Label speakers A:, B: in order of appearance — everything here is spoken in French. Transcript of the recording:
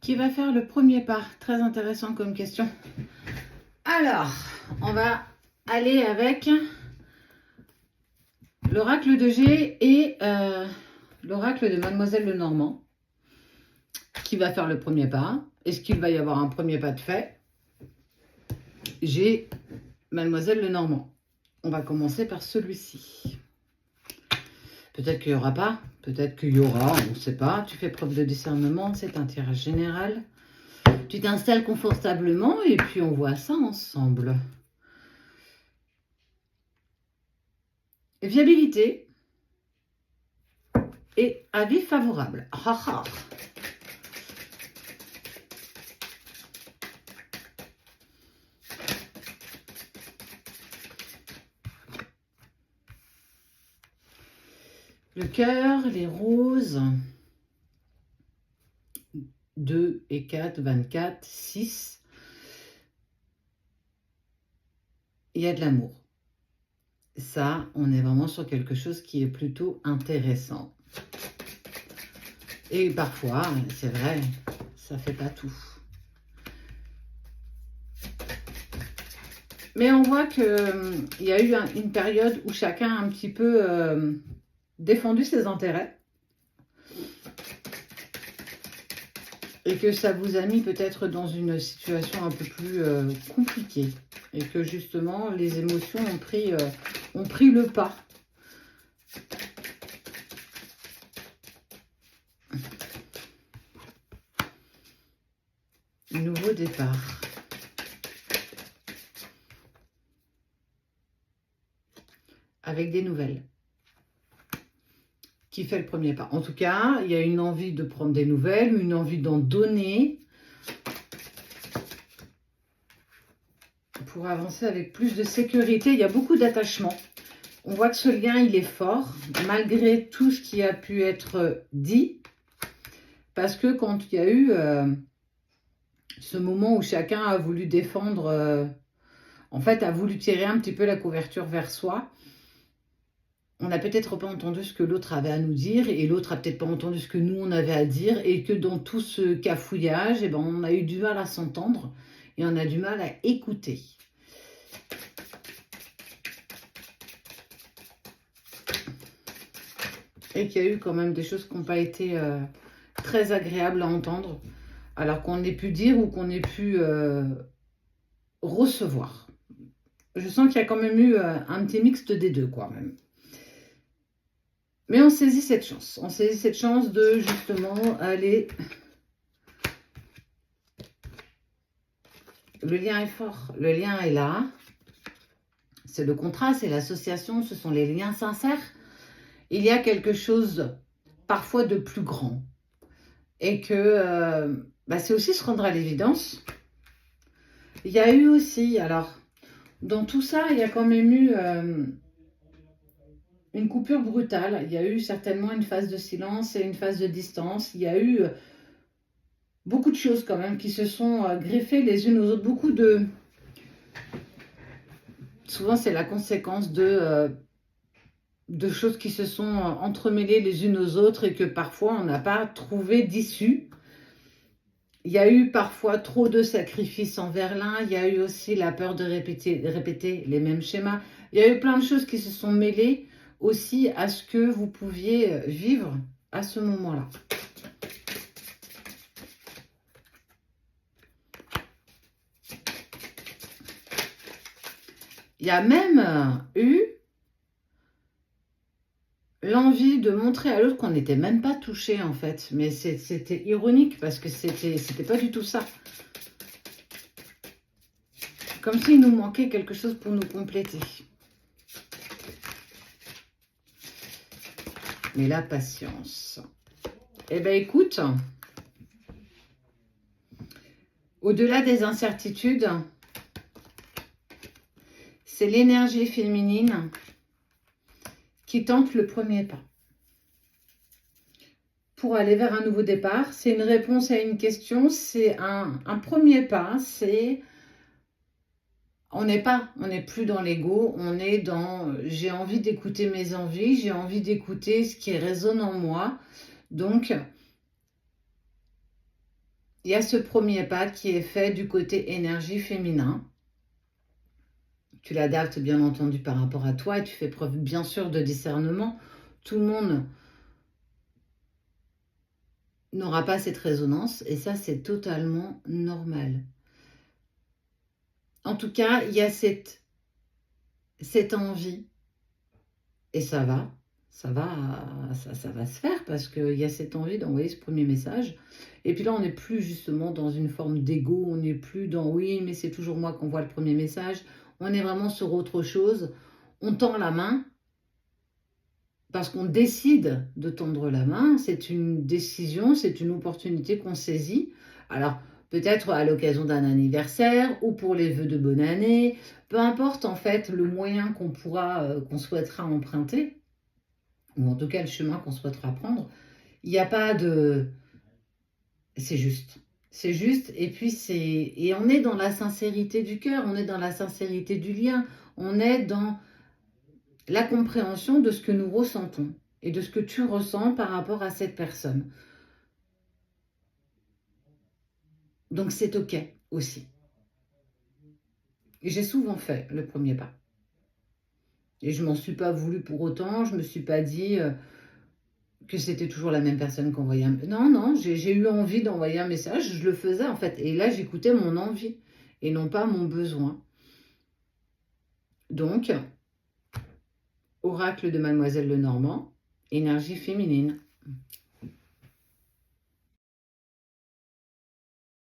A: Qui va faire le premier pas? Très intéressant comme question. Alors, on va aller avec l'oracle de G et l'oracle de Mademoiselle Lenormand. Qui va faire le premier pas? Est-ce qu'il va y avoir un premier pas de fait? J'ai Mademoiselle Lenormand. On va commencer par celui-ci. Peut-être qu'il n'y aura pas, peut-être qu'il y aura, on ne sait pas. Tu fais preuve de discernement, c'est un tirage général. Tu t'installes confortablement et puis on voit ça ensemble. Viabilité et avis favorable. Ha, ha. Le cœur, les roses, 2 et 4, 24, 6. Il y a de l'amour. Ça, on est vraiment sur quelque chose qui est plutôt intéressant. Et parfois, c'est vrai, ça fait pas tout. Mais on voit qu'il y a eu une période où chacun a un petit peu défendu ses intérêts. Et que ça vous a mis peut-être dans une situation un peu plus compliquée. Et que justement, les émotions ont pris le pas. Nouveau départ. Avec des nouvelles. Qui fait le premier pas. En tout cas, il y a une envie de prendre des nouvelles, une envie d'en donner pour avancer avec plus de sécurité. Il y a beaucoup d'attachement. On voit que ce lien, il est fort, malgré tout ce qui a pu être dit. Parce que quand il y a eu ce moment où chacun a voulu défendre, en fait, a voulu tirer un petit peu la couverture vers soi, on n'a peut-être pas entendu ce que l'autre avait à nous dire et l'autre a peut-être pas entendu ce que nous, on avait à dire et que dans tout ce cafouillage, eh ben, on a eu du mal à s'entendre et on a du mal à écouter. Et qu'il y a eu quand même des choses qui n'ont pas été très agréables à entendre, alors qu'on ait pu dire ou qu'on ait pu recevoir. Je sens qu'il y a quand même eu un petit mixte des deux, quoi, même. Mais on saisit cette chance. On saisit cette chance de, justement, aller... Le lien est fort. Le lien est là. C'est le contrat, c'est l'association, ce sont les liens sincères. Il y a quelque chose, parfois, de plus grand. Et que c'est aussi se rendre à l'évidence. Il y a eu aussi, alors, dans tout ça, il y a quand même eu... une coupure brutale, il y a eu certainement une phase de silence et une phase de distance. Il y a eu beaucoup de choses quand même qui se sont greffées les unes aux autres. Beaucoup de... Souvent, c'est la conséquence de choses qui se sont entremêlées les unes aux autres et que parfois, on n'a pas trouvé d'issue. Il y a eu parfois trop de sacrifices envers l'un. Il y a eu aussi la peur de répéter les mêmes schémas. Il y a eu plein de choses qui se sont mêlées aussi à ce que vous pouviez vivre à ce moment-là. Il y a même eu l'envie de montrer à l'autre qu'on n'était même pas touché en fait. Mais c'était ironique parce que c'était pas du tout ça. Comme s'il nous manquait quelque chose pour nous compléter. Mais la patience. Eh bien, écoute, au-delà des incertitudes, c'est l'énergie féminine qui tente le premier pas. Pour aller vers un nouveau départ, c'est une réponse à une question, c'est un premier pas, c'est... On n'est plus dans l'ego, on est dans j'ai envie d'écouter mes envies, j'ai envie d'écouter ce qui résonne en moi. Donc, il y a ce premier pas qui est fait du côté énergie féminin. Tu l'adaptes bien entendu par rapport à toi et tu fais preuve bien sûr de discernement. Tout le monde n'aura pas cette résonance et ça c'est totalement normal. En tout cas, il y a cette envie et ça va se faire parce qu'il y a cette envie d'envoyer ce premier message. Et puis là, on n'est plus justement dans une forme d'ego, on n'est plus dans oui, mais c'est toujours moi qu'on voit le premier message. On est vraiment sur autre chose. On tend la main parce qu'on décide de tendre la main. C'est une décision, c'est une opportunité qu'on saisit. Alors, peut-être à l'occasion d'un anniversaire ou pour les vœux de bonne année. Peu importe en fait le moyen qu'on souhaitera emprunter, ou en tout cas le chemin qu'on souhaitera prendre, il n'y a pas de... C'est juste. C'est juste, et puis et on est dans la sincérité du cœur, on est dans la sincérité du lien, on est dans la compréhension de ce que nous ressentons et de ce que tu ressens par rapport à cette personne. Donc c'est OK aussi. Et j'ai souvent fait le premier pas. Et je m'en suis pas voulu pour autant, je me suis pas dit que c'était toujours la même personne qui envoyait un... Non, non, j'ai eu envie d'envoyer un message, je le faisais en fait. Et là, j'écoutais mon envie et non pas mon besoin. Donc, oracle de Mademoiselle Lenormand, énergie féminine.